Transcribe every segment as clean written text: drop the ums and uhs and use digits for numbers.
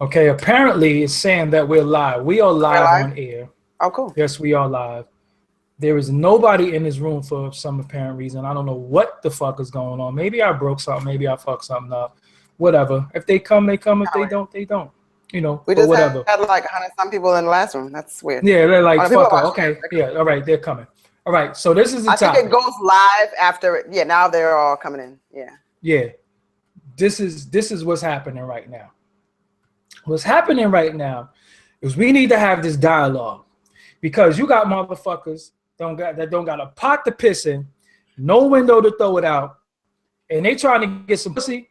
Okay, apparently it's saying that we're live. We are live on air. Oh, cool. Yes, we are live. There is nobody in this room for some apparent reason. I don't know what the fuck is going on. Maybe I broke something. Maybe I fucked something up. Whatever. If they come, they come. If they don't, they don't. You know, we but just whatever. had like 100-some people in the last room. That's weird. Yeah, they're like, fuck it. Okay, yeah, all right, they're coming. All right, so this is the topic. I think it goes live after. Yeah, now they're all coming in. Yeah. Yeah, this is what's happening right now. What's happening right now is we need to have this dialogue because you got motherfuckers that don't got a pot to piss in, no window to throw it out, and they trying to get some pussy,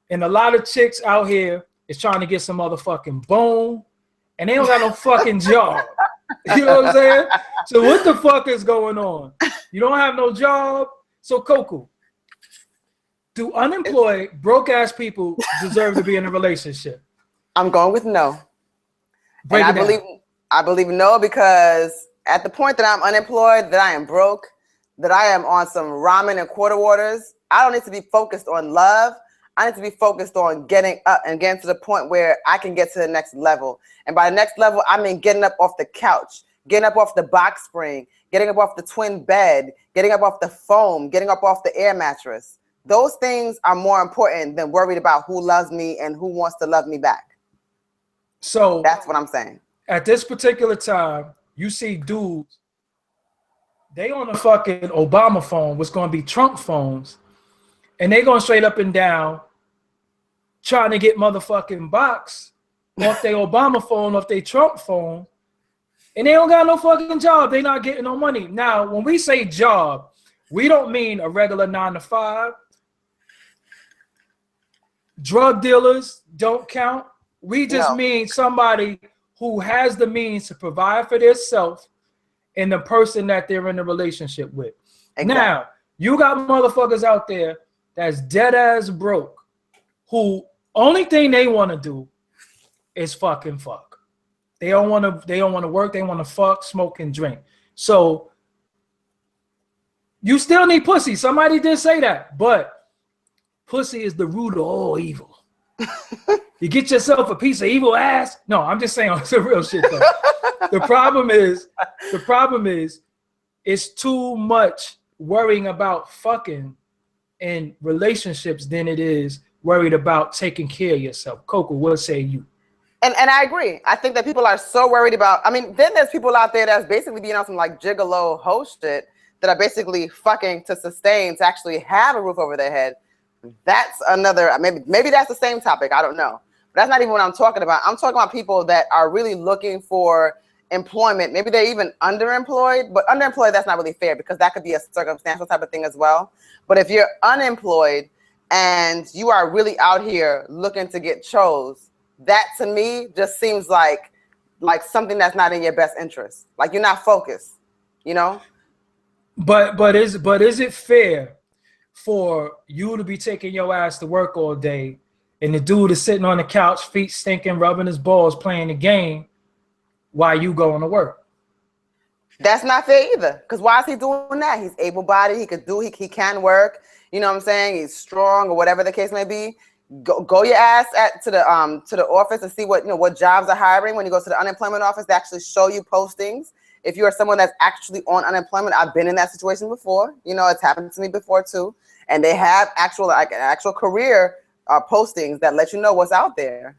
and a lot of chicks out here is trying to get some motherfucking bone, and they don't got no fucking job. You know what I'm saying? So what the fuck is going on? You don't have no job. So Coco, do unemployed, broke ass people deserve to be in a relationship? I'm going with no. And I believe no, because at the point that I'm unemployed, that I am broke, that I am on some ramen and quarter waters, I don't need to be focused on love. I need to be focused on getting up and getting to the point where I can get to the next level. And by the next level, I mean getting up off the couch, getting up off the box spring, getting up off the twin bed, getting up off the foam, getting up off the air mattress. Those things are more important than worried about who loves me and who wants to love me back. So that's what I'm saying. At this particular time, you see dudes, they on the fucking Obama phone, what's going to be Trump phones, and they going straight up and down trying to get motherfucking box off their Obama phone, off their Trump phone, and they don't got no fucking job. They not getting no money. Now, when we say job, we don't mean a regular 9-to-5. Drug dealers don't count. We just mean somebody who has the means to provide for themselves and the person that they're in a relationship with. Exactly. Now, you got motherfuckers out there that's dead ass broke, who only thing they want to do is fucking fuck. They don't want to work, they want to fuck, smoke, and drink. So you still need pussy. Somebody did say that, but pussy is the root of all evil. You get yourself a piece of evil ass. No, I'm just saying it's a real shit though. The problem is it's too much worrying about fucking in relationships than it is worried about taking care of yourself. Coco, what say you? And I agree. I think that people are so worried about, I mean, then there's people out there that's basically being on some like gigolo host shit that are basically fucking to sustain, to actually have a roof over their head. That's another, maybe that's the same topic. I don't know. But that's not even what I'm talking about. I'm talking about people that are really looking for employment. Maybe they're even underemployed, but underemployed, that's not really fair because that could be a circumstantial type of thing as well. But if you're unemployed and you are really out here looking to get chose, that to me just seems like something that's not in your best interest. Like you're not focused, you know? But is it fair for you to be taking your ass to work all day and the dude is sitting on the couch, feet stinking, rubbing his balls, playing the game while you going to work? That's not fair either. Because why is he doing that? He's able-bodied. He can work. You know what I'm saying? He's strong or whatever the case may be. Go your ass to the office and see what jobs are hiring. When you go to the unemployment office, they actually show you postings. If you are someone that's actually on unemployment, I've been in that situation before. You know, it's happened to me before too. And they have actual career postings that let you know what's out there.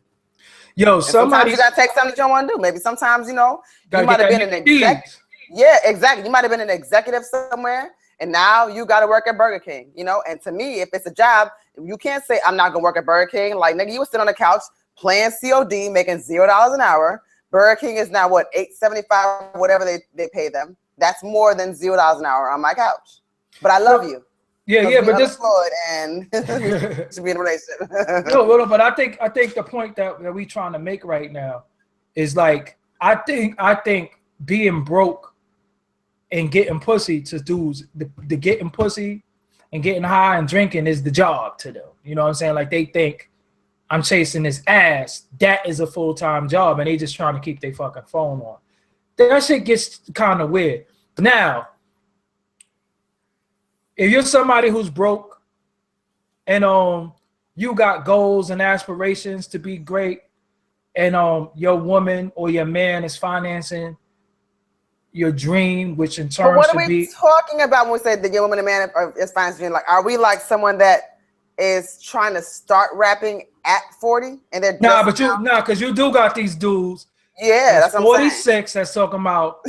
Yo, sometimes you gotta take something that you don't want to do. Maybe sometimes you might have been an executive. Yeah, exactly. You might have been an executive somewhere, and now you got to work at Burger King. You know, and to me, if it's a job, you can't say I'm not gonna work at Burger King. Like nigga, you were sitting on the couch playing COD, making $0 an hour. Burger King is now what, $8.75, whatever they pay them. That's more than $0 an hour on my couch. But I love you. Yeah, but this and should be in a relationship. no, but I think the point that we trying to make right now is like I think being broke and getting pussy to dudes, the getting pussy and getting high and drinking is the job to them. You know what I'm saying? Like they think I'm chasing this ass. That is a full-time job, and they just trying to keep their fucking phone on. That shit gets kind of weird. Now, if you're somebody who's broke and you got goals and aspirations to be great, and your woman or your man is financing your dream, which in turn But what are should we be talking about when we say the young woman and man is financing? Like, are we like someone that is trying to start rapping at 40 and they're just because you do got these dudes yeah, that's that's what I'm saying. 46 that's talking about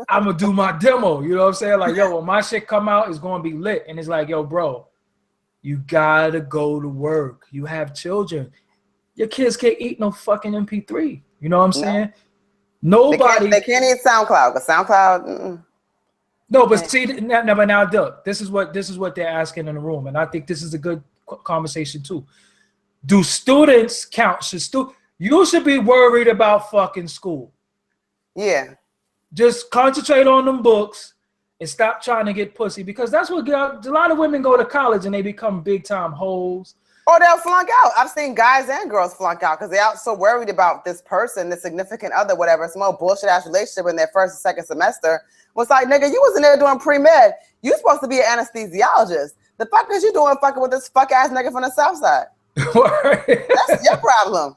I'm gonna do my demo. You know what I'm saying? Like, yo, when my shit come out, it's gonna be lit. And it's like, yo, bro, you gotta go to work. You have children. Your kids can't eat no fucking MP3. You know what I'm saying? Nobody. They can't eat SoundCloud, but SoundCloud. No, but see, now, Doug, this is what they're asking in the room, and I think this is a good conversation too. Do students count? You should be worried about fucking school. Yeah. Just concentrate on them books and stop trying to get pussy, because that's what a lot of women go to college and they become big time hoes. Or they'll flunk out. I've seen guys and girls flunk out because they're out so worried about this person, the significant other, whatever, some old bullshit ass relationship in their first and second semester. Was like, nigga, you wasn't there doing pre-med. You supposed to be an anesthesiologist. The fuck is you doing fucking with this fuck ass nigga from the South Side? That's your problem.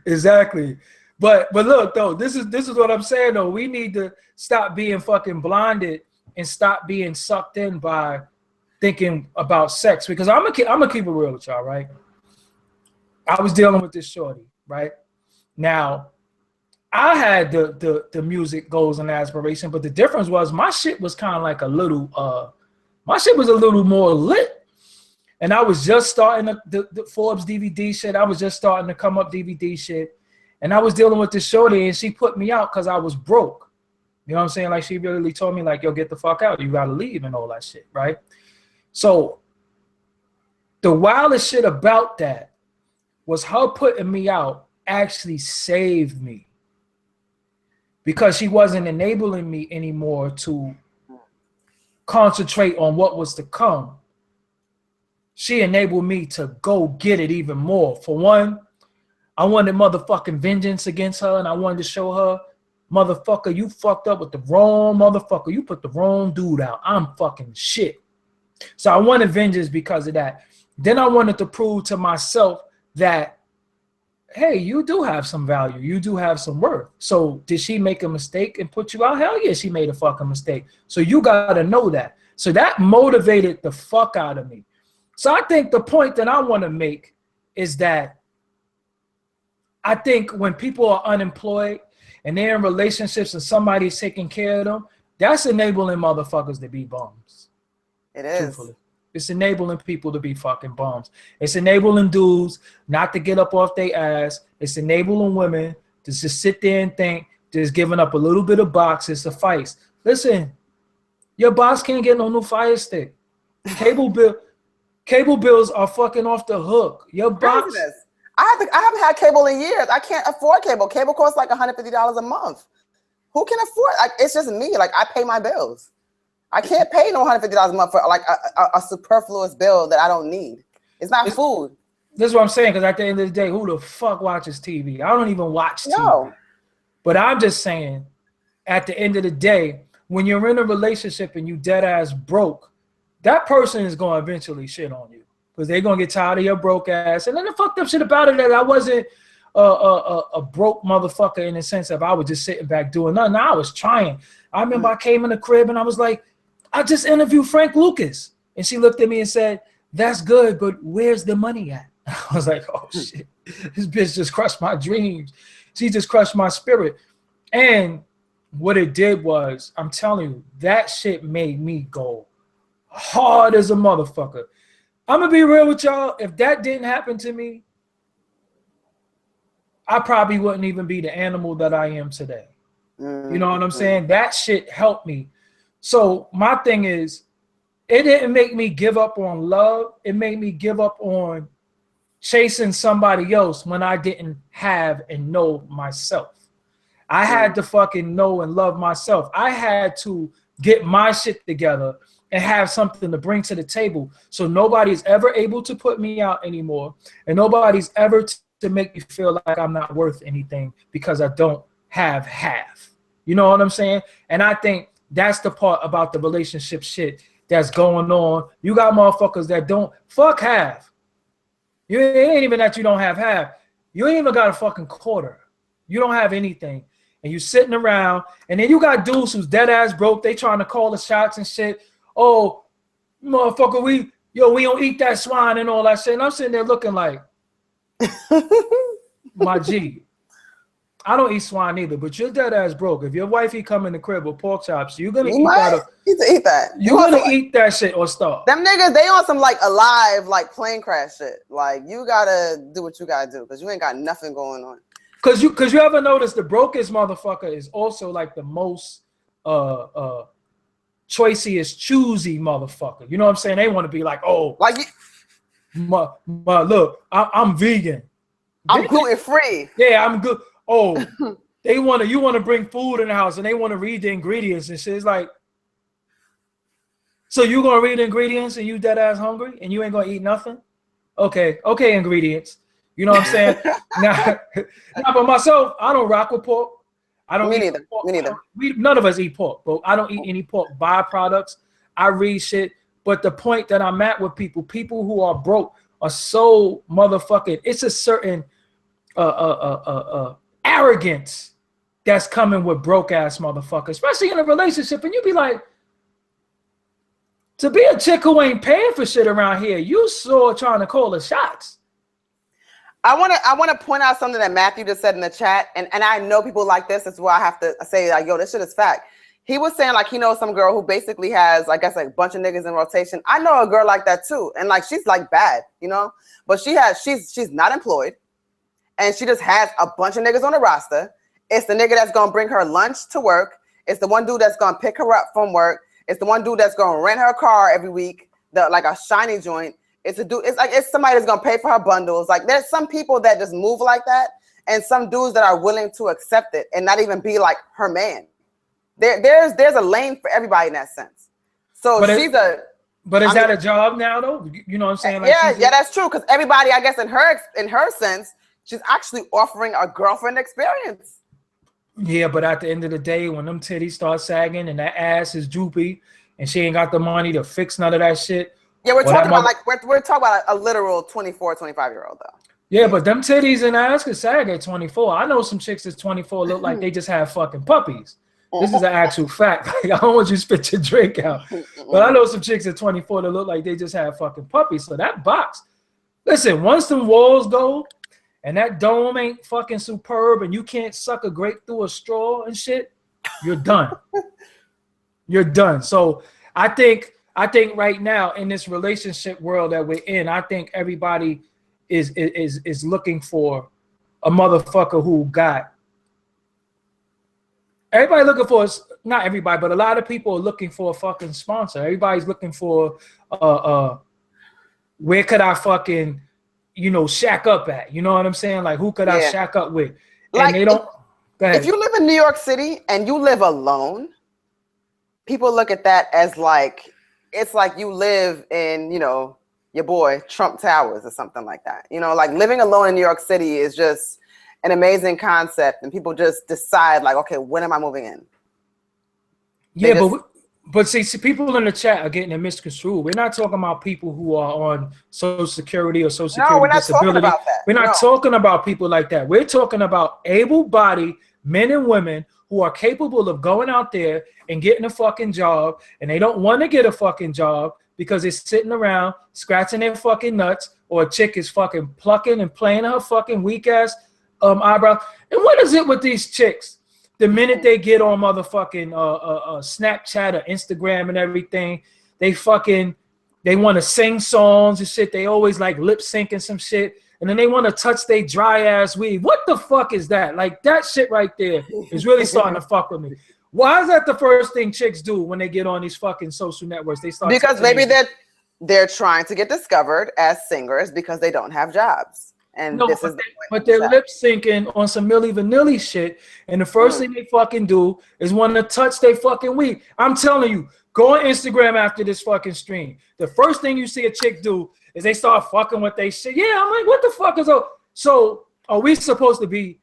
Exactly. But look though, this is what I'm saying though. We need to stop being fucking blinded and stop being sucked in by thinking about sex, because I'm gonna keep it real with y'all, right? I was dealing with this shorty, right? Now, I had the music goals and aspiration, but the difference was my shit was kind of like a little more lit. And I was just starting the Forbes DVD shit. I was just starting to come up DVD shit. And I was dealing with this shorty and she put me out because I was broke. You know what I'm saying? Like, she really told me like, yo, get the fuck out. You gotta leave and all that shit, right? So the wildest shit about that was her putting me out actually saved me, because she wasn't enabling me anymore to concentrate on what was to come. She enabled me to go get it even more. For one, I wanted motherfucking vengeance against her, and I wanted to show her, motherfucker, you fucked up with the wrong motherfucker. You put the wrong dude out. I'm fucking shit. So I wanted vengeance because of that. Then I wanted to prove to myself that, hey, you do have some value. You do have some worth. So did she make a mistake and put you out? Hell yeah, she made a fucking mistake. So you got to know that. So that motivated the fuck out of me. So I think the point that I want to make is that I think when people are unemployed and they're in relationships and somebody's taking care of them, that's enabling motherfuckers to be bums. It is. Truthfully. It's enabling people to be fucking bums. It's enabling dudes not to get up off their ass. It's enabling women to just sit there and think just giving up a little bit of box is suffice. Listen, your boss can't get no new Fire Stick. Cable bills are fucking off the hook. Your box. I haven't had cable in years. I can't afford cable. Cable costs like $150 a month. Who can afford? It's just me. Like, I pay my bills. I can't pay no $150 a month for like a superfluous bill that I don't need. It's not food. This is what I'm saying, because at the end of the day, who the fuck watches TV? I don't even watch TV. No. But I'm just saying, at the end of the day, when you're in a relationship and you dead ass broke, that person is going to eventually shit on you, because they're going to get tired of your broke ass. And then the fucked up shit about it that I wasn't a broke motherfucker in the sense of I was just sitting back doing nothing. I was trying. I remember I came in the crib and I was like, I just interviewed Frank Lucas. And she looked at me and said, that's good, but where's the money at? I was like, oh shit, this bitch just crushed my dreams. She just crushed my spirit. And what it did was, I'm telling you, that shit made me go hard as a motherfucker. I'm gonna be real with y'all. If that didn't happen to me, I probably wouldn't even be the animal that I am today. You know what I'm saying? That shit helped me. So my thing is, it didn't make me give up on love. It made me give up on chasing somebody else when I didn't have and know myself. I had to fucking know and love myself. I had to get my shit together and have something to bring to the table. So nobody's ever able to put me out anymore. And nobody's ever to make me feel like I'm not worth anything because I don't have half. You know what I'm saying? And I think that's the part about the relationship shit that's going on. You got motherfuckers that don't fuck half. It ain't even that you don't have half. You ain't even got a fucking quarter. You don't have anything. And you sitting around, and then you got dudes who's dead ass broke. They trying to call the shots and shit. Oh, motherfucker, we don't eat that swine and all that shit. And I'm sitting there looking like, my G, I don't eat swine either, but you're dead ass broke. If your wifey come in the crib with pork chops, you're gonna eat that. Eat that. You're gonna eat that shit or starve. Them niggas, they on some like alive, like plane crash shit. Like you gotta do what you gotta do because you ain't got nothing going on. Cause you ever notice the brokest motherfucker is also like the most choicey, choosy motherfucker. You know what I'm saying? They want to be like, oh, like look, I'm vegan. I'm gluten free. Yeah, I'm good. Oh, you want to bring food in the house and they want to read the ingredients and shit. It's like, so you gonna read the ingredients and you dead ass hungry and you ain't gonna eat nothing? Okay, ingredients. You know what I'm saying? now, for myself, I don't rock with pork. I don't. Me neither. Me neither. None of us eat pork, but I don't eat any pork byproducts. I read shit. But the point that I'm at with people who are broke are so motherfucking. It's a certain arrogance that's coming with broke ass motherfuckers, especially in a relationship, and you be like, to be a chick who ain't paying for shit around here, you saw trying to call the shots. I want to point out something that Matthew just said in the chat, and I know people like this. That's why I have to say like, yo, this shit is fact. He was saying like he knows some girl who basically has, I guess, like a bunch of niggas in rotation. I know a girl like that too, and like she's like bad, you know, but she's not employed, and she just has a bunch of niggas on the roster. It's the nigga that's gonna bring her lunch to work. It's the one dude that's gonna pick her up from work. It's the one dude that's gonna rent her car every week, like a shiny joint. It's a dude. It's like it's somebody that's gonna pay for her bundles. Like there's some people that just move like that, and some dudes that are willing to accept it and not even be like her man. There's a lane for everybody in that sense. So But is that a job now though? You know what I'm saying? Like yeah, that's true. Because everybody, I guess, in her sense, she's actually offering a girlfriend experience. Yeah, but at the end of the day, when them titties start sagging and that ass is droopy, and she ain't got the money to fix none of that shit. Yeah, we're talking about we're talking about a literal 24, 25-year-old though. Yeah, but them titties and ass can sag at 24. I know some chicks that's 24 look like they just have fucking puppies. This is an actual fact. Like, I don't want you to spit your drink out. But I know some chicks at 24 that look like they just have fucking puppies. So that box, listen, once them walls go and that dome ain't fucking superb and you can't suck a grape through a straw and shit, you're done. You're done. So I think right now in this relationship world that we're in, I think everybody is looking for a motherfucker who got. Everybody looking for, not everybody, but a lot of people are looking for a fucking sponsor. Everybody's looking for where could I fucking, shack up at? You know what I'm saying? Like who could I shack up with? And like, they don't. Go ahead. If you live in New York City and you live alone, people look at that as like, it's like you live in, your boy Trump Towers or something like that. Like living alone in New York City is just an amazing concept, and people just decide like, okay, when am I moving in? But see, people in the chat are getting it misconstrued. We're not talking about people who are on Social Security or Social Security disability. We're not talking about people like that. We're talking about able-bodied men and women who are capable of going out there and getting a fucking job, and they don't want to get a fucking job because they're sitting around scratching their fucking nuts, or a chick is fucking plucking and playing her fucking weak ass eyebrows. And what is it with these chicks? The minute they get on motherfucking Snapchat or Instagram and everything, they want to sing songs and shit. They always like lip syncing some shit. And then they want to touch their dry ass weed. What the fuck is that? Like that shit right there is really starting to fuck with me. Why is that the first thing chicks do when they get on these fucking social networks? They start because maybe they're trying to get discovered as singers because they don't have jobs. And no, but they're lip syncing on some Milli Vanilli shit, and the first thing they fucking do is want to touch their fucking weed. I'm telling you, go on Instagram after this fucking stream. The first thing you see a chick do is they start fucking with they shit. Yeah, I'm like, what the fuck is up? So are we supposed to be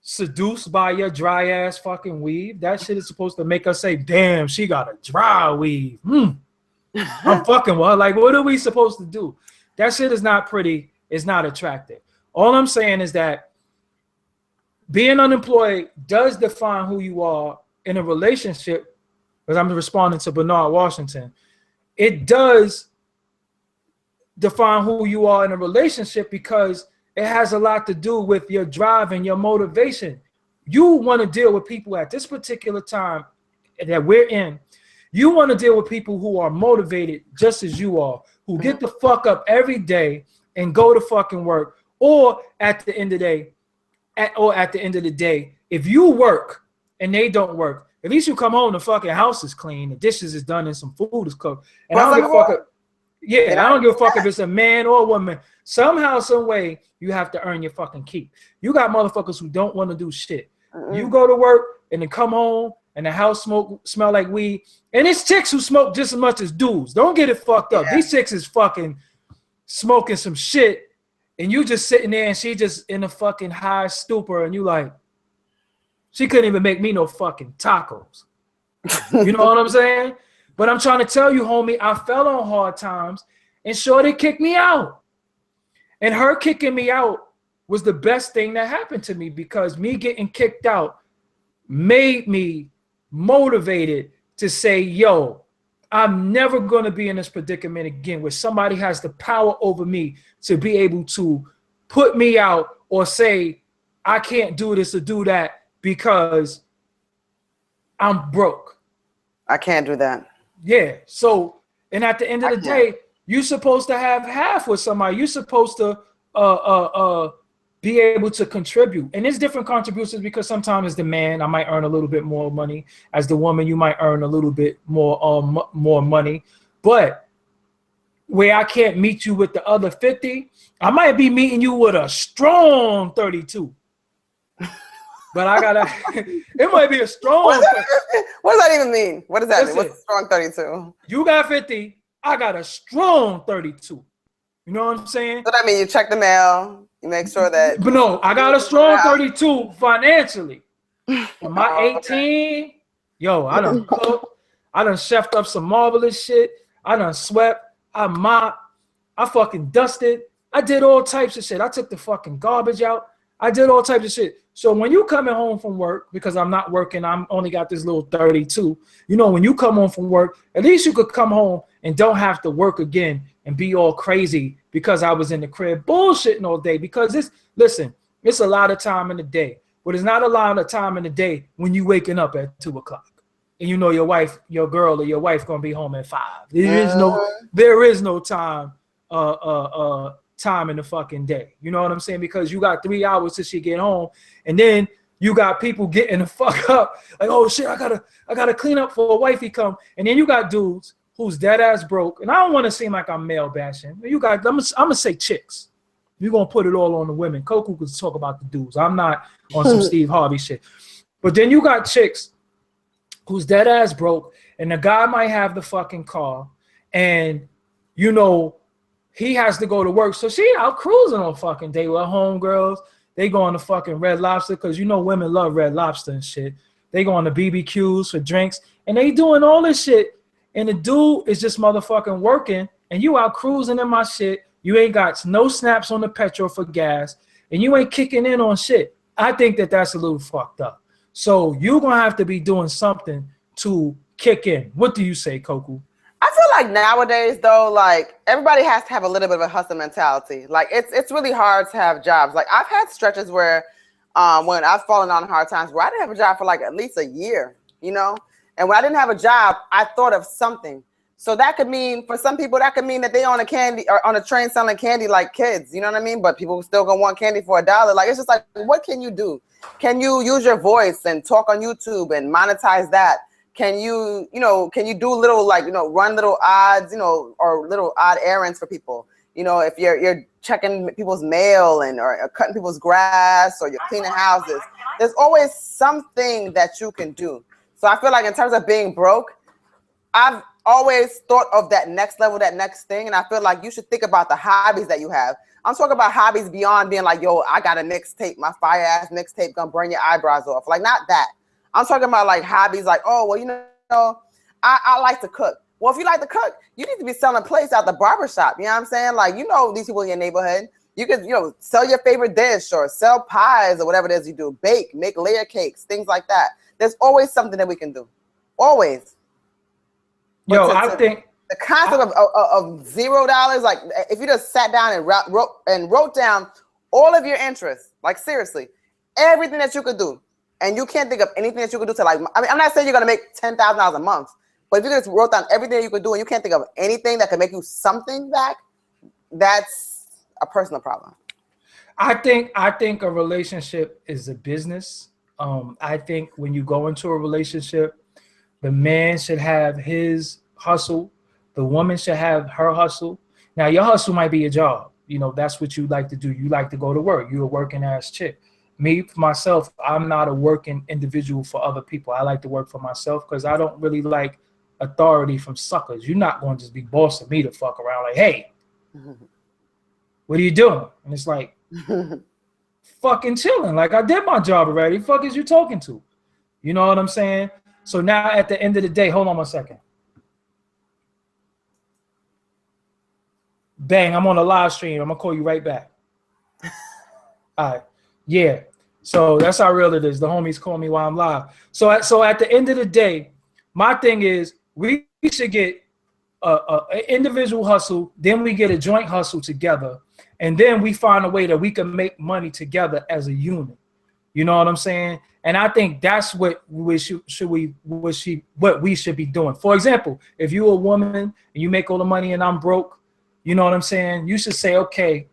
seduced by your dry ass fucking weave? That shit is supposed to make us say, damn, she got a dry weave. I'm fucking well. Like, what are we supposed to do? That shit is not pretty. It's not attractive. All I'm saying is that being unemployed does define who you are in a relationship, because I'm responding to Bernard Washington. It does define who you are in a relationship because it has a lot to do with your drive and your motivation. You want to deal with people at this particular time that we're in. You want to deal with people who are motivated just as you are, who get the fuck up every day and go to fucking work. Or at the end of the day, if you work and they don't work, at least you come home, the fucking house is clean, the dishes is done, and some food is cooked. And I don't give a fuck. Yeah, I don't give a fuck if it's a man or a woman. Somehow, some way, you have to earn your fucking keep. You got motherfuckers who don't want to do shit. You go to work and then come home and the house smell like weed. And it's chicks who smoke just as much as dudes. Don't get it fucked up. These chicks is fucking smoking some shit, and you just sitting there and she just in a fucking high stupor, and you like, she couldn't even make me no fucking tacos. You know what I'm saying? But I'm trying to tell you, homie, I fell on hard times, and Shorty kicked me out. And her kicking me out was the best thing that happened to me, because me getting kicked out made me motivated to say, yo, I'm never going to be in this predicament again where somebody has the power over me to be able to put me out or say, I can't do this or do that because I'm broke. I can't do that. Yeah. So, and at the end of the day, you're supposed to have half with somebody. You're supposed to be able to contribute. And there's different contributions, because sometimes as the man, I might earn a little bit more money. As the woman, you might earn a little bit more money. But where I can't meet you with the other 50, I might be meeting you with a strong 32. But I gotta, it might be a strong. What does that even mean? What does that mean? What's a strong 32? You got 50, I got a strong 32. You know what I'm saying? So that means you check the mail, you make sure that. But no, I got a strong 32 financially. For my 18, yo, I done cooked, I done chefed up some marvelous shit, I done swept, I mopped, I fucking dusted, I did all types of shit. I took the fucking garbage out, I did all types of shit. So when you coming home from work, because I'm not working, I'm only got this little 32. You know, when you come home from work, at least you could come home and don't have to work again and be all crazy because I was in the crib bullshitting all day. Because it's a lot of time in the day, but it's not a lot of time in the day when you waking up at 2 o'clock and you know your wife, your girl, or your wife gonna be home at 5. There is no time. Time in the fucking day. You know what I'm saying? Because you got 3 hours till she get home, and then you got people getting the fuck up like, oh shit, I gotta clean up for a wifey come. And then you got dudes who's dead ass broke, and I don't want to seem like I'm male bashing. I'm gonna say chicks. You're gonna put it all on the women. Coco could talk about the dudes. I'm not on some Steve Harvey shit. But then you got chicks who's dead ass broke, and the guy might have the fucking car, and you know, he has to go to work. So she out cruising on fucking day with her homegirls. They go on the fucking Red Lobster, because you know women love Red Lobster and shit. They go on the BBQs for drinks, and they doing all this shit. And the dude is just motherfucking working, and you out cruising in my shit. You ain't got no snaps on the petrol for gas, and you ain't kicking in on shit. I think that that's a little fucked up. So you're going to have to be doing something to kick in. What do you say, Coco? I feel like nowadays, though, like everybody has to have a little bit of a hustle mentality. Like it's really hard to have jobs. Like I've had stretches where when I've fallen on hard times where I didn't have a job for like at least a year, you know? And when I didn't have a job, I thought of something. So that could mean, for some people, that could mean that they on a candy or on a train selling candy like kids, you know what I mean? But people still gonna want candy for $1. Like, it's just like, what can you do? Can you use your voice and talk on YouTube and monetize that? Can you do little, like, run little odds, or little odd errands for people? You know, if you're checking people's mail or cutting people's grass, or you're cleaning houses, there's always something that you can do. So I feel like in terms of being broke, I've always thought of that next level, that next thing. And I feel like you should think about the hobbies that you have. I'm talking about hobbies beyond being like, yo, I got a mixtape, my fire ass mixtape gonna burn your eyebrows off. Like, not that. I'm talking about like hobbies like, oh, well, I like to cook. Well, if you like to cook, you need to be selling plates out the barbershop. You know what I'm saying? Like, these people in your neighborhood, You could, sell your favorite dish or sell pies or whatever it is you do. Bake, make layer cakes, things like that. There's always something that we can do. Always. Yo, I think the concept of $0, like if you just sat down and wrote down all of your interests, like seriously, everything that you could do, and you can't think of anything that you could do to like, I mean, I'm not saying you're gonna make $10,000 a month, but if you just wrote down everything you could do and you can't think of anything that could make you something back, that's a personal problem. I think a relationship is a business. I think when you go into a relationship, the man should have his hustle. The woman should have her hustle. Now, your hustle might be a job. That's what you like to do. You like to go to work. You're a working ass chick. Me, myself, I'm not a working individual for other people. I like to work for myself because I don't really like authority from suckers. You're not going to just be bossing me to fuck around like, hey, what are you doing? And it's like, fucking chilling. Like, I did my job already. Fuck is you talking to? You know what I'm saying? So now at the end of the day, hold on one second. Bang, I'm on a live stream. I'm going to call you right back. All right. Yeah. So that's how real it is. The homies call me while I'm live. So at the end of the day, my thing is we should get an individual hustle. Then we get a joint hustle together. And then we find a way that we can make money together as a unit. You know what I'm saying? And I think that's what we should be doing. For example, if you're a woman and you make all the money and I'm broke, you know what I'm saying? You should say, okay,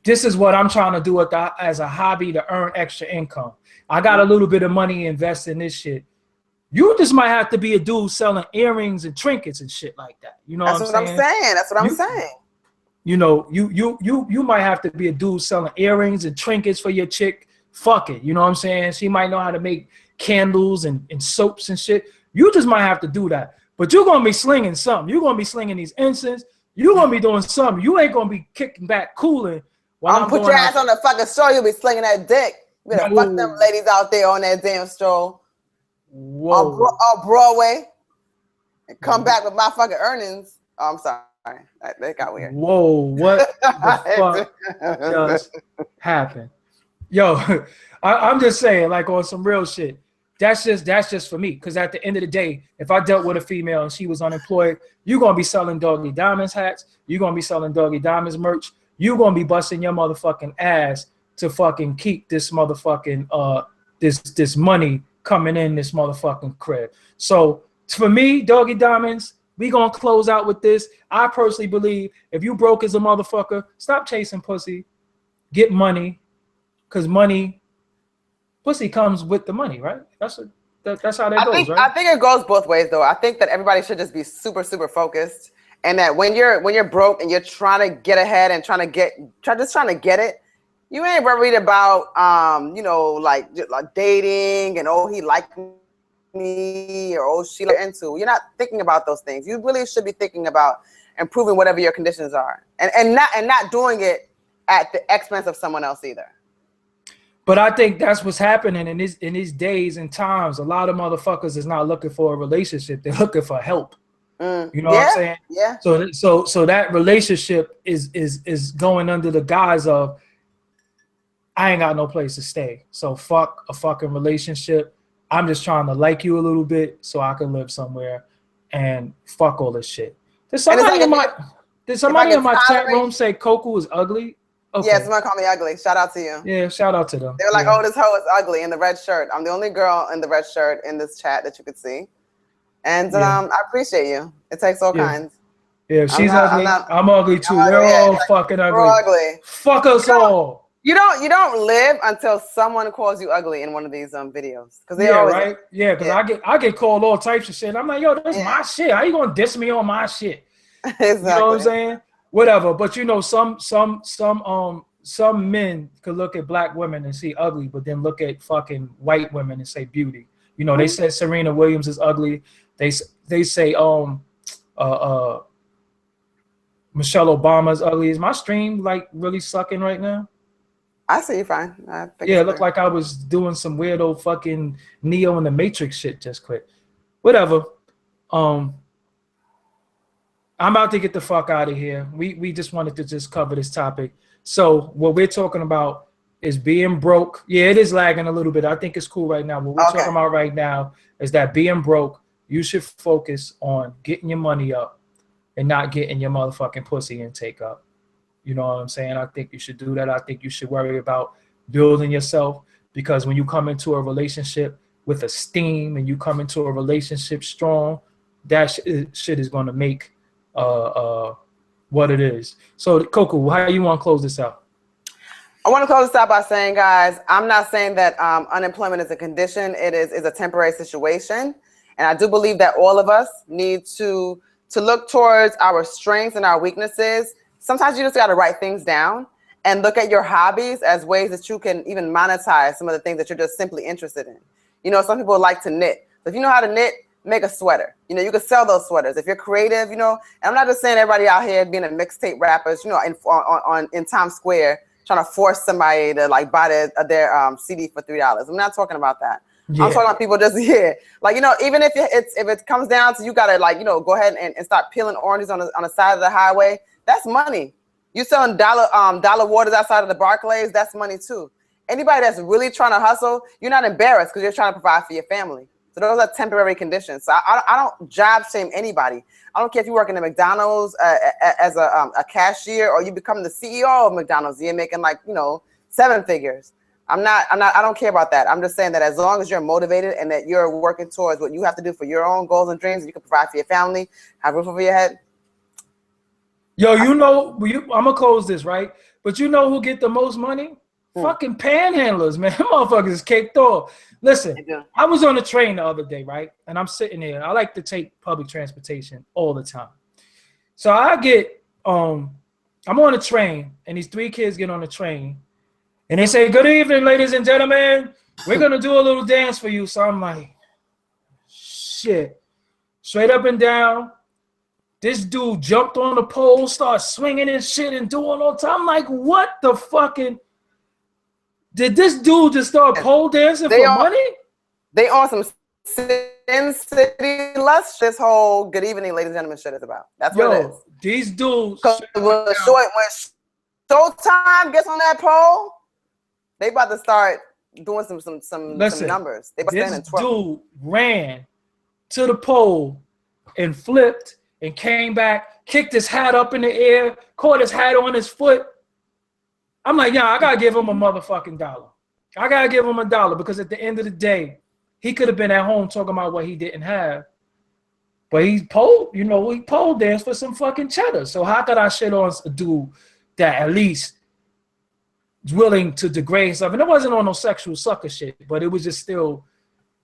this is what I'm trying to do as a hobby to earn extra income. I got a little bit of money invest in this shit. You just might have to be a dude selling earrings and trinkets and shit like that. You know what I'm saying? That's what I'm saying. You might have to be a dude selling earrings and trinkets for your chick. Fuck it. You know what I'm saying? She might know how to make candles and soaps and shit. You just might have to do that. But you're going to be slinging something. You're going to be slinging these incense. You're going to be doing something. You ain't going to be kicking back cooling. I'm put your ass on the fucking stroll. You'll be slinging that dick. You better fuck them ladies out there on that damn stroll. Whoa. On Broadway. And come back with my fucking earnings. Oh, I'm sorry. That got weird. Whoa. What the fuck just happened? Yo, I'm just saying, like on some real shit. That's just for me. Because at the end of the day, if I dealt with a female and she was unemployed, you're going to be selling Doggie Diamonds hats. You're going to be selling Doggie Diamonds merch. You're going to be busting your motherfucking ass to fucking keep this motherfucking, this money coming in this motherfucking crib. So for me, Doggie Diamonds, we going to close out with this. I personally believe if you broke as a motherfucker, stop chasing pussy. Get money. Because pussy comes with the money, right? That's how that goes, right? I think it goes both ways, though. I think that everybody should just be super, super focused, and that when you're broke and you're trying to get ahead and trying to get it, you ain't worried about like dating and he liked me or she into. You're not thinking about those things. You really should be thinking about improving whatever your conditions are, and not doing it at the expense of someone else either. But I think that's what's happening in these days and times. A lot of motherfuckers is not looking for a relationship; they're looking for help. You know what I'm saying? Yeah. So that relationship is going under the guise of I ain't got no place to stay. So fuck a fucking relationship. I'm just trying to like you a little bit so I can live somewhere, and fuck all this shit. Did somebody in my chat room say Coco is ugly? Okay. Yeah, someone called me ugly. Shout out to you. Yeah, shout out to them. They were like, "Oh, this hoe is ugly in the red shirt." I'm the only girl in the red shirt in this chat that you could see, and I appreciate you. It takes all kinds. Yeah, she's ugly. I'm ugly too. We're all fucking ugly. We're ugly. Fuck us all. You don't live until someone calls you ugly in one of these videos. Because they always right. Yeah, because I get called all types of shit. I'm like, yo, that's my shit. How you gonna diss me on my shit? Exactly. You know what I'm saying? Whatever, but some men could look at black women and see ugly, but then look at fucking white women and say beauty. You know, they said Serena Williams is ugly. They say Michelle Obama is ugly. Is my stream like really sucking right now? I see you fine. It looked like I was doing some weirdo fucking Neo in the Matrix shit just quick. Whatever. I'm about to get the fuck out of here. We just wanted to just cover this topic. So what we're talking about is being broke. Yeah, it is lagging a little bit. I think it's cool right now. What we're talking about right now is that being broke, you should focus on getting your money up and not getting your motherfucking pussy intake up. You know what I'm saying? I think you should do that. I think you should worry about building yourself, because when you come into a relationship with esteem and you come into a relationship strong, that shit is going to make what it is. So, Coco, how you want to close this out? I want to close this out by saying, guys, I'm not saying that unemployment is a condition. It is a temporary situation. And I do believe that all of us need to look towards our strengths and our weaknesses. Sometimes you just got to write things down and look at your hobbies as ways that you can even monetize some of the things that you're just simply interested in. You know, some people like to knit. So if you know how to knit, make a sweater. You know, you can sell those sweaters. If you're creative, you know, and I'm not just saying everybody out here being a mixtape rappers, you know, in Times Square, trying to force somebody to like buy their CD for $3. I'm not talking about that. Yeah. I'm talking about people just like, you know, even if it comes down to you gotta like, you know, go ahead and start peeling oranges on the side of the highway. That's money. You selling dollar waters outside of the Barclays, that's money too. Anybody that's really trying to hustle, you're not embarrassed because you're trying to provide for your family. So those are temporary conditions. So I don't job shame anybody. I don't care if you work in the McDonald's as a cashier or you become the CEO of McDonald's. You're making like, you know, 7 figures. I don't care about that. I'm just saying that as long as you're motivated and that you're working towards what you have to do for your own goals and dreams, and you can provide for your family, have a roof over your head. Yo, you know, I'm gonna close this, right? But you know who get the most money? Fucking panhandlers, man. Them motherfuckers is caked off. Listen, I was on the train the other day, right? And I'm sitting there. I like to take public transportation all the time. So I get, I'm on a train, and these 3 kids get on the train, and they say, "Good evening, ladies and gentlemen. We're gonna do a little dance for you." So I'm like, shit. Straight up and down. This dude jumped on the pole, started swinging and shit and doing all the time. I'm like, what the fucking... Did this dude just start pole dancing for money? They on some Sin City Lust. This whole "good evening, ladies and gentlemen" shit is about. That's what it is. These dudes. When Showtime gets on that pole, they about to start doing some numbers. They about to stand and twirl. Dude ran to the pole and flipped and came back, kicked his hat up in the air, caught his hat on his foot. I'm like, yeah, I gotta give him a motherfucking $1. I gotta give him $1 because at the end of the day, he could have been at home talking about what he didn't have. But he pole danced for some fucking cheddar. So how could I shit on a dude that at least is willing to degrade himself? And it wasn't on no sexual sucker shit, but it was just still,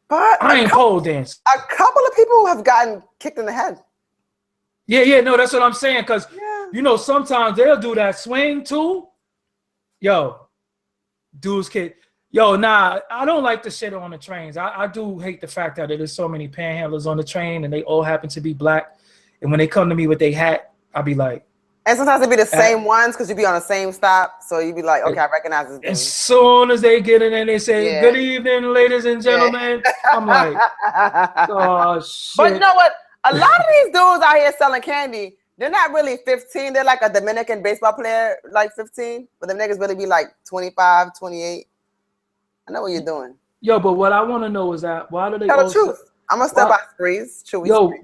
but I ain't pole dance. A couple of people have gotten kicked in the head. Yeah, no, that's what I'm saying. Because, you know, sometimes they'll do that swing too. Yo, dudes kid. Yo, nah, I don't like the shit on the trains. I do hate the fact that there's so many panhandlers on the train and they all happen to be black. And when they come to me with their hat, I'll be like. And sometimes it be the same ones because you be on the same stop. So you be like, okay, I recognize this dude. As soon as they get in and they say, "Good evening, ladies and gentlemen." I'm like, oh, shit. But you know what? A lot of these dudes out here selling candy, they're not really 15. They're like a Dominican baseball player, like 15. But the niggas really be like 25, 28. I know what you're doing. Yo, but what I want to know is that why do they tell the truth? I'm gonna step by Sprees.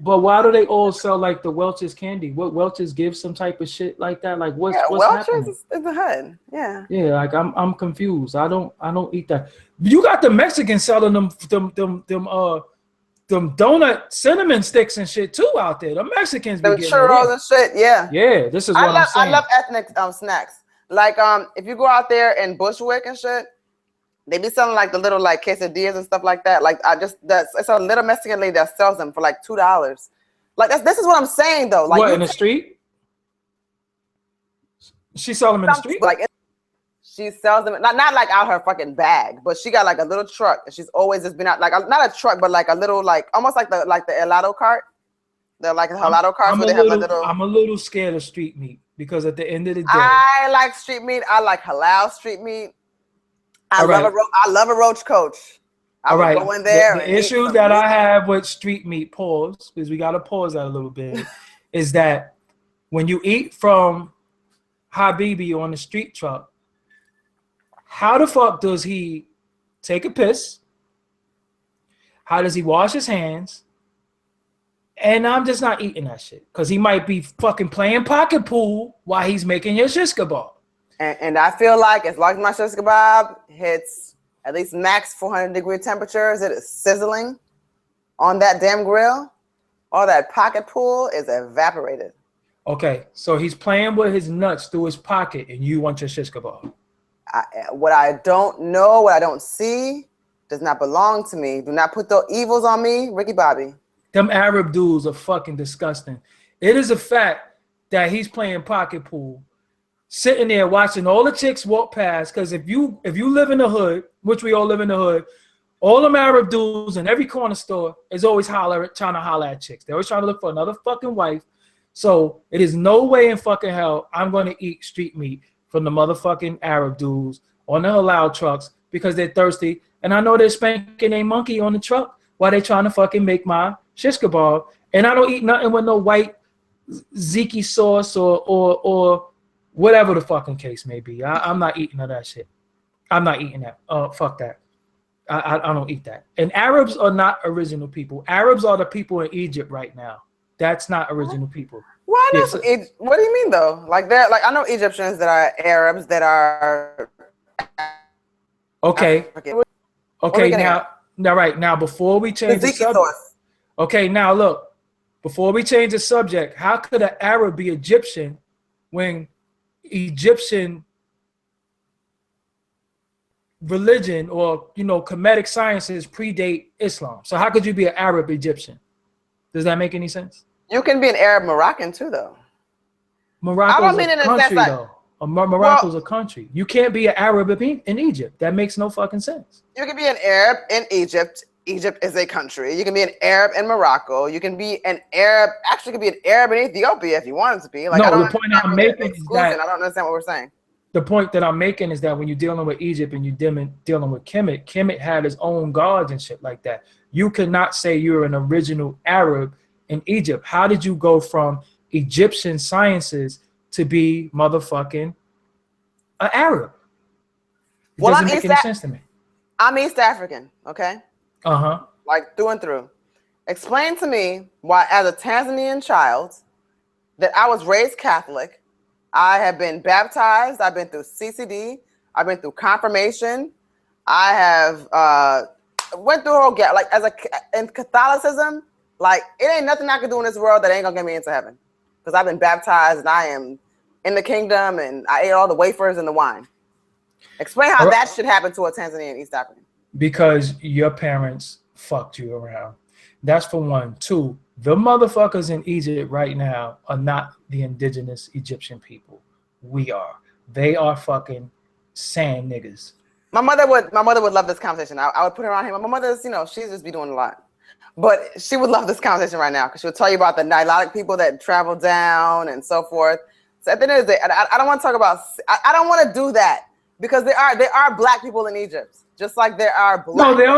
But why do they all sell like the Welch's candy? What Welch's give some type of shit like that? Like what's happening? Welch's is the hood. Yeah. Yeah, like I'm confused. I don't eat that. You got the Mexicans selling them donut cinnamon sticks and shit too out there. The Mexicans be getting churros and shit. Yeah. Yeah, this is what I'm saying. I love ethnic snacks. Like if you go out there in Bushwick and shit, they be selling like the little like quesadillas and stuff like that. Like it's a little Mexican lady that sells them for like $2. Like this is what I'm saying though. Like what, in the street? She sell them in the street? Like she sells them not like out her fucking bag, but she got like a little truck and she's always just been out like not a truck, but like a little like almost like the helado cart. They're like helado carts where they have a little. I'm a little scared of street meat because at the end of the day, I like street meat. I like halal street meat. I love a roach coach. I would go in there. The issue that I have with street meat, pause, because we got to pause that a little bit, is that when you eat from Habibi on the street truck, how the fuck does he take a piss? How does he wash his hands? And I'm just not eating that shit because he might be fucking playing pocket pool while he's making your shish kebab. And I feel like as long as my shish kebab hits at least max 400-degree temperatures, it is sizzling on that damn grill, all that pocket pool is evaporated. Okay, so he's playing with his nuts through his pocket and you want your shish kebab. What I don't know, what I don't see, does not belong to me. Do not put the evils on me, Ricky Bobby. Them Arab dudes are fucking disgusting. It is a fact that he's playing pocket pool, sitting there watching all the chicks walk past. Because if you live in the hood, which we all live in the hood, all them Arab dudes in every corner store is always trying to holler at chicks. They're always trying to look for another fucking wife. So it is no way in fucking hell I'm going to eat street meat from the motherfucking Arab dudes on the halal trucks because they're thirsty. And I know they're spanking a monkey on the truck while they're trying to fucking make my shish kebab. And I don't eat nothing with no white ziki sauce or whatever the fucking case may be. I'm not eating none of that shit. I'm not eating that. Fuck that. I don't eat that. And Arabs are not original people. Arabs are the people in Egypt right now. That's not original people. Why not? Yes. What do you mean though? Like I know Egyptians that are Arabs that are okay. African. Okay, now before we change the subject. Okay, now look, before we change the subject, how could an Arab be Egyptian when Egyptian religion or comedic sciences predate Islam? So how could you be an Arab Egyptian? Does that make any sense? You can be an Arab Moroccan too, though. Morocco's a country, though. Morocco's a country. You can't be an Arab in Egypt. That makes no fucking sense. You can be an Arab in Egypt. Egypt is a country. You can be an Arab in Morocco. You can be an Arab. Actually, you can be an Arab in Ethiopia if you wanted to be. Like, no, the point I'm making is that I don't understand what we're saying. The point that I'm making is that when you're dealing with Egypt and you're dealing with Kemet had his own gods and shit like that. You cannot say you're an original Arab in Egypt. How did you go from Egyptian sciences to be motherfucking an Arab? It doesn't make any sense to me. I'm East African, okay? Like through and through. Explain to me why, as a Tanzanian child, that I was raised Catholic. I have been baptized. I've been through CCD. I've been through confirmation. I have went through a whole gap. Like in Catholicism, like it ain't nothing I can do in this world that ain't gonna get me into heaven, because I've been baptized and I am in the kingdom and I ate all the wafers and the wine. Explain how that should happen to a Tanzanian East African. Because your parents fucked you around. That's for one. Two, the motherfuckers in Egypt right now are not the indigenous Egyptian people. We are. They are fucking sand niggas. My mother would love this conversation. I would put her on here. My mother's, she's just be doing a lot. But she would love this conversation right now because she would tell you about the Nilotic people that travel down and so forth. So at the end of the day, I don't want to talk about, I don't want to do that because there are black people in Egypt. Just like there are black. No, there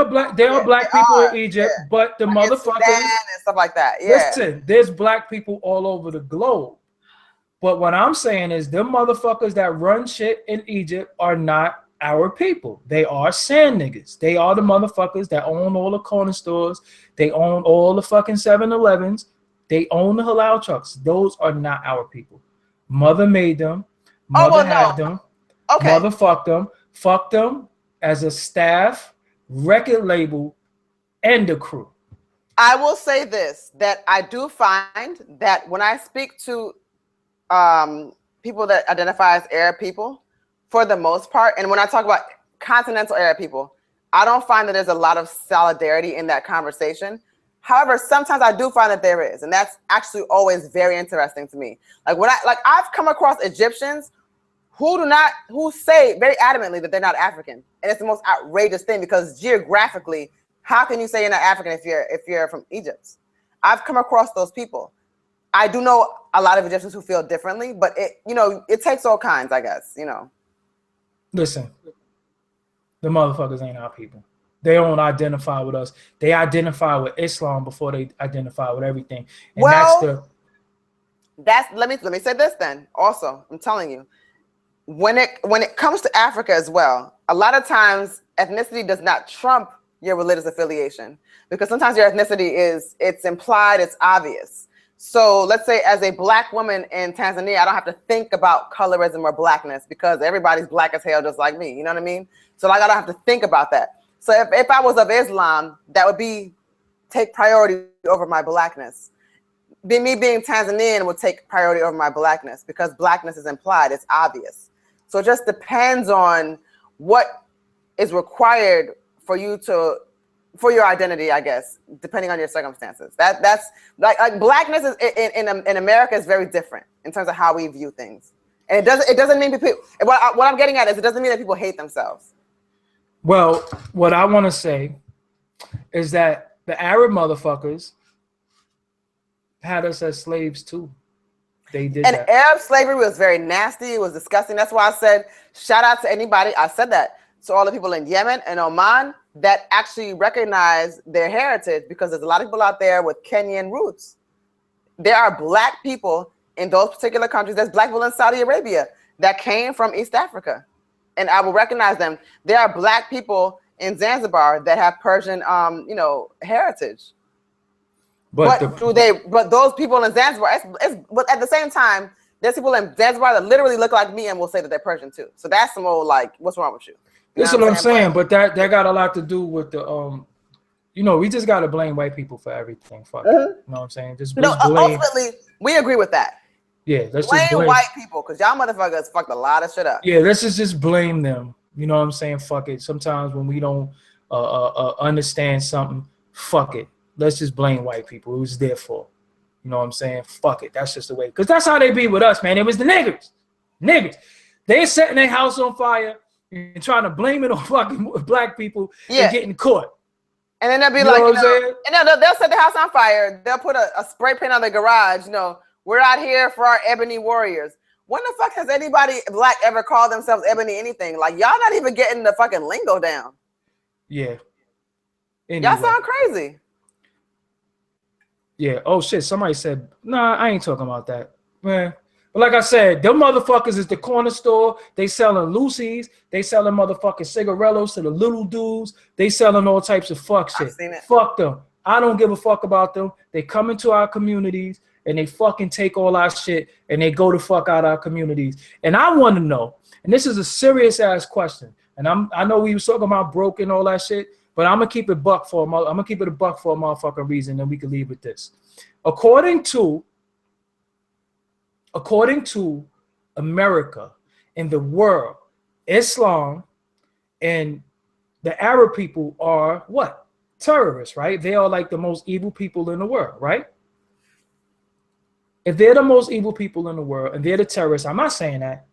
are black people in Egypt, but the motherfuckers and stuff like that. Yeah. Listen, there's black people all over the globe. But what I'm saying is them motherfuckers that run shit in Egypt are not our people. They are sand niggas. They are the motherfuckers that own all the corner stores. They own all the fucking 7-Elevens. They own the halal trucks. Those are not our people. Mother made them. Mother had them. Okay. Mother fucked them. Fucked them as a staff, record label, and a crew. I will say this, that I do find that when I speak to people that identify as Arab people, for the most part, and when I talk about continental Arab people, I don't find that there's a lot of solidarity in that conversation. However, sometimes I do find that there is, and that's actually always very interesting to me. I've come across Egyptians who say very adamantly that they're not African, and it's the most outrageous thing because geographically, how can you say you're not African if you're from Egypt? I've come across those people. I do know a lot of Egyptians who feel differently, but it takes all kinds, I guess. Listen, the motherfuckers ain't our people. They don't identify with us. They identify with Islam before they identify with everything. And let me say this then. Also, I'm telling you, when it comes to Africa as well, a lot of times ethnicity does not trump your religious affiliation, because sometimes your ethnicity it's implied, it's obvious. So let's say as a black woman in Tanzania, I don't have to think about colorism or blackness because everybody's black as hell just like me. You know what I mean? So like I don't have to think about that. So if I was of Islam, that would take priority over my blackness. Me being Tanzanian would take priority over my blackness because blackness is implied, it's obvious. So it just depends on what is required for your identity, I guess, depending on your circumstances. That's like blackness is in America is very different in terms of how we view things. And it doesn't mean people, what I'm getting at is it doesn't mean that people hate themselves. Well, what I want to say is that the Arab motherfuckers had us as slaves too. They did that. Arab slavery was very nasty. It was disgusting. That's why I said, shout out to anybody. I said that to all the people in Yemen and Oman that actually recognize their heritage, because there's a lot of people out there with Kenyan roots. There are black people in those particular countries. There's black people in Saudi Arabia that came from East Africa, and I will recognize them. There are black people in Zanzibar that have Persian, heritage. But those people in Zanzibar, but at the same time, there's people in Zanzibar that literally look like me and will say that they're Persian too. So that's some old like, what's wrong with you? That's what I'm saying. But that got a lot to do with the we just gotta blame white people for everything. Fuck it. You know what I'm saying? Just blame. Ultimately, we agree with that. Yeah, let's blame just blame white people, because y'all motherfuckers fucked a lot of shit up. Yeah, let's just blame them. You know what I'm saying? Fuck it. Sometimes when we don't understand something, fuck it. Let's just blame white people. It was their fault. You know what I'm saying? Fuck it. That's just the way. Because that's how they be with us, man. It was the niggers. They're setting their house on fire and trying to blame it on fucking black people and getting caught. And then they'll be they'll set the house on fire. They'll put a spray paint on the garage. We're out here for our ebony warriors. When the fuck has anybody black ever called themselves ebony anything? Like, y'all not even getting the fucking lingo down. Yeah. Anyway. Y'all sound crazy. Yeah. Oh shit. Somebody said, nah, I ain't talking about that, man. But like I said, them motherfuckers is the corner store. They selling Lucy's. They selling motherfucking cigarillos to the little dudes. They selling all types of fuck shit. Fuck them. I don't give a fuck about them. They come into our communities and they fucking take all our shit and they go the fuck out our communities. And I want to know, and this is a serious ass question. And I know we was talking about broke and all that shit, but I'm gonna keep it a buck for a motherfucking reason, and we can leave with this. According to America and the world, Islam and the Arab people are what? Terrorists, right? They are like the most evil people in the world, right? If they're the most evil people in the world and they're the terrorists, I'm not saying that.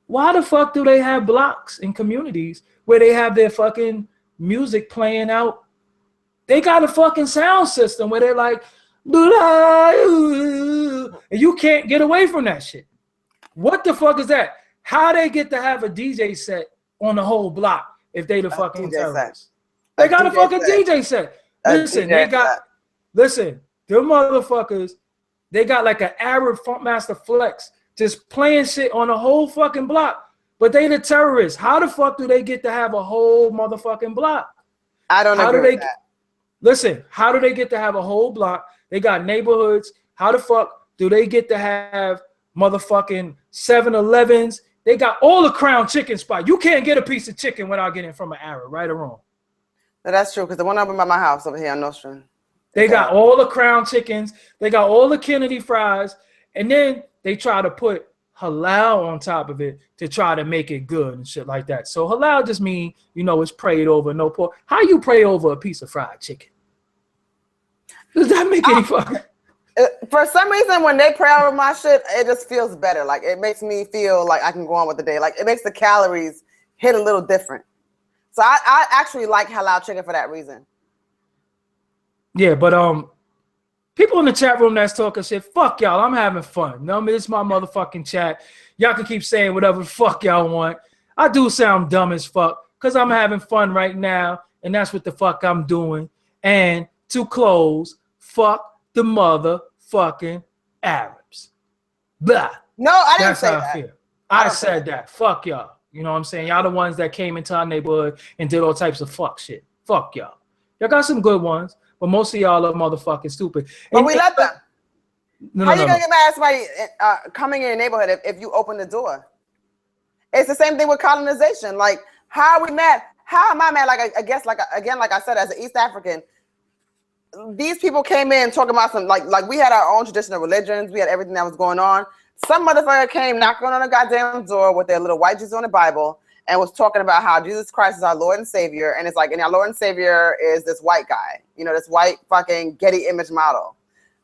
Why the fuck do they have blocks in communities where they have their fucking music playing out? They got a fucking sound system where they're like, and you can't get away from that shit. What the fuck is that? How they get to have a DJ set on the whole block if they the fucking terrorists? They got a fucking DJ set. Listen, them motherfuckers, they got like an Arab Funkmaster Flex just playing shit on the whole fucking block, but they the terrorists. How the fuck do they get to have a whole motherfucking block? I don't know. Listen, how do they get to have a whole block? They got neighborhoods. How the fuck do they get to have motherfucking 7-Elevens? They got all the Crown Chicken spots. You can't get a piece of chicken without getting it from an Arab, right or wrong? No, that's true, because the one over by my house over here on Nostrand. They got all the Crown Chickens. They got all the Kennedy fries. And then they try to put halal on top of it to try to make it good and shit like that. So halal just mean, it's prayed over, no pork. How you pray over a piece of fried chicken? Does that make any fucking... For some reason, when they pray over my shit, it just feels better. Like, it makes me feel like I can go on with the day. Like, it makes the calories hit a little different. So I actually like halal chicken for that reason. Yeah, but people in the chat room that's talking shit, fuck y'all, I'm having fun. This is my motherfucking chat. Y'all can keep saying whatever the fuck y'all want. I do sound dumb as fuck because I'm having fun right now, and that's what the fuck I'm doing. And to close, fuck the motherfucking Arabs. Blah. No, I didn't say that. I said that. Fuck y'all. You know what I'm saying? Y'all the ones that came into our neighborhood and did all types of fuck shit. Fuck y'all. Y'all got some good ones, but most of y'all are motherfucking stupid. But we let them. How you gonna get mad at somebody coming in your neighborhood if you open the door? It's the same thing with colonization. Like, how are we mad? How am I mad? Like, I guess, like I said, as an East African, these people came in talking about some like we had our own traditional religions. We had everything that was going on. Some motherfucker came knocking on a goddamn door with their little white Jesus on the Bible and was talking about how Jesus Christ is our Lord and Savior. And it's like, and our Lord and Savior is this white guy, you know, this white fucking Getty image model.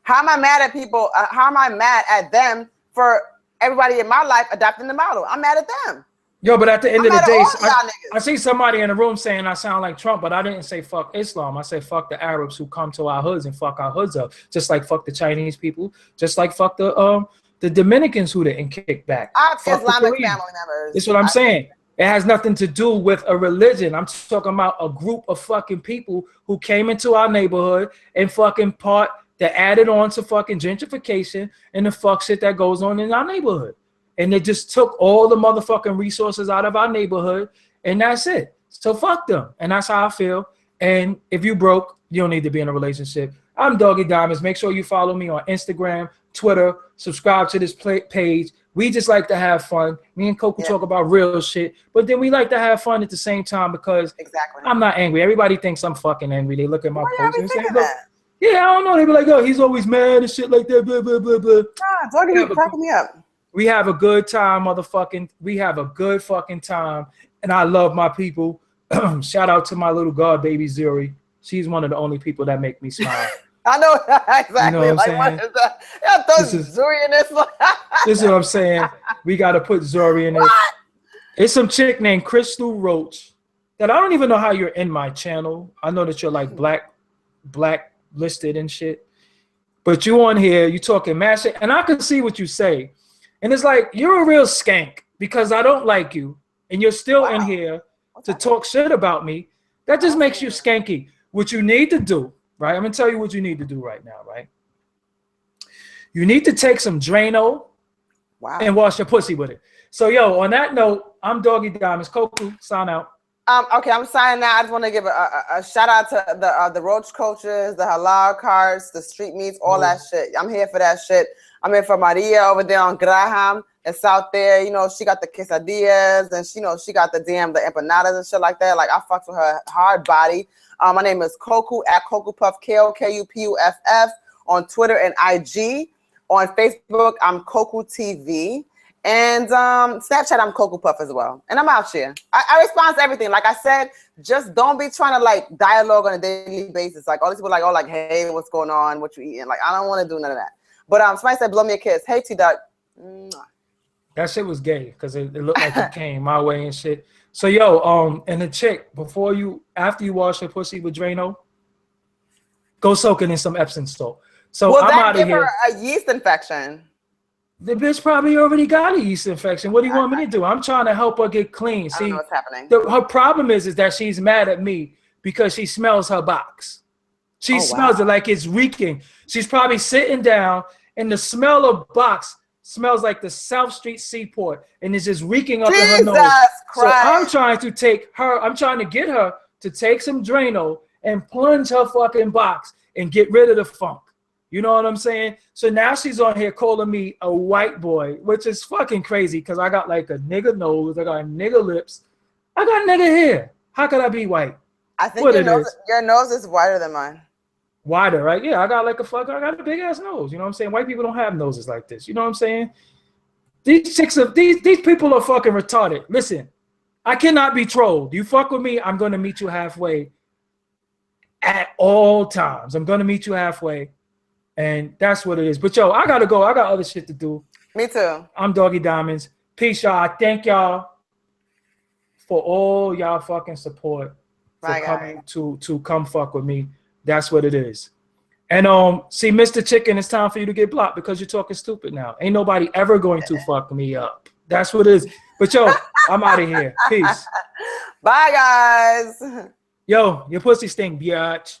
How am I mad at people? How am I mad at them for everybody in my life adopting the model? I'm mad at them. Yo, but at the end of the day, I see somebody in the room saying I sound like Trump, but I didn't say fuck Islam. I said fuck the Arabs who come to our hoods and fuck our hoods up. Just like fuck the Chinese people. Just like fuck the Dominicans who didn't kick back. Islamic family members. That's what I'm saying. It has nothing to do with a religion. I'm talking about a group of fucking people who came into our neighborhood and fucking that added on to fucking gentrification and the fuck shit that goes on in our neighborhood. And they just took all the motherfucking resources out of our neighborhood, and that's it. So fuck them. And that's how I feel. And if you broke, you don't need to be in a relationship. I'm Doggie Diamonds. Make sure you follow me on Instagram, Twitter, subscribe to this page. We just like to have fun. Me and Coco talk about real shit, but then we like to have fun at the same time because I'm not angry. Everybody thinks I'm fucking angry. They look at my post and say, look, yeah, I don't know. They be like, oh, he's always mad and shit like that, blah, blah, blah, blah. Doggie, you cracking me up. We have a good time, motherfucking. We have a good fucking time, and I love my people. Shout out to my little god baby Zuri. She's one of the only people that make me smile. I know exactly. You know what I'm saying? This is Zuri in this one. This is what I'm saying. We got to put Zuri in it. It's some chick named Crystal Roach that I don't even know how you're in my channel. I know that you're like black listed and shit, but you on here, you talking mad shit, and I can see what you say. And it's like, you're a real skank because I don't like you. And you're still in here to talk shit about me. That just makes you skanky. What you need to do, right? I'm going to tell you what you need to do right now, right? You need to take some Drano and wash your pussy with it. So, yo, on that note, I'm Doggie Diamonds. Coco, sign out. Okay, I'm signing out. I just want to give a shout out to the roach coaches, the halal carts, the street meats, all that shit. I'm here for that shit. I'm here for Maria over there on Graham. It's out there. You know, she got the quesadillas and she got the empanadas and shit like that. Like, I fucks with her hard body. My name is Coco at Coco Puff, KOKUPUFF on Twitter and IG. On Facebook, I'm Coco TV. And Snapchat, I'm Coco Puff as well. And I'm out here. I respond to everything. Like I said, just don't be trying to like dialogue on a daily basis. Like all these people like, oh, like, hey, what's going on? What you eating? Like, I don't want to do none of that. But somebody said, blow me a kiss. Hey, T-Duck. That shit was gay because it looked like it came my way and shit. So, yo, and the chick, after you wash your pussy with Drano, go soak it in some Epsom salt. So I'm out of here. Will that give her a yeast infection? The bitch probably already got a yeast infection. What do you want me to do? I'm trying to help her get clean. See, I don't know what's happening. Her problem is that she's mad at me because she smells her box. She smells it like it's reeking. She's probably sitting down and the smell of box smells like the South Street Seaport and it's just reeking up in her nose. Christ. So I'm trying to get her to take some Drano and plunge her fucking box and get rid of the funk. You know what I'm saying? So now she's on here calling me a white boy, which is fucking crazy because I got like a nigga nose, I got nigga lips, I got nigga hair. How could I be white? I think your nose is wider than mine. Wider, right? Yeah, I got a big ass nose. You know what I'm saying? White people don't have noses like this. You know what I'm saying? These people are fucking retarded. Listen, I cannot be trolled. You fuck with me, I'm gonna meet you halfway at all times. I'm gonna meet you halfway. And that's what it is. But yo, I gotta go. I got other shit to do. Me too. I'm Doggie Diamonds. Peace, y'all. I thank y'all for all y'all fucking support for coming to come fuck with me. That's what it is. And see, Mr. Chicken, it's time for you to get blocked because you're talking stupid now. Ain't nobody ever going to fuck me up. That's what it is. But yo, I'm out of here. Peace. Bye, guys. Yo, your pussy stink, biatch.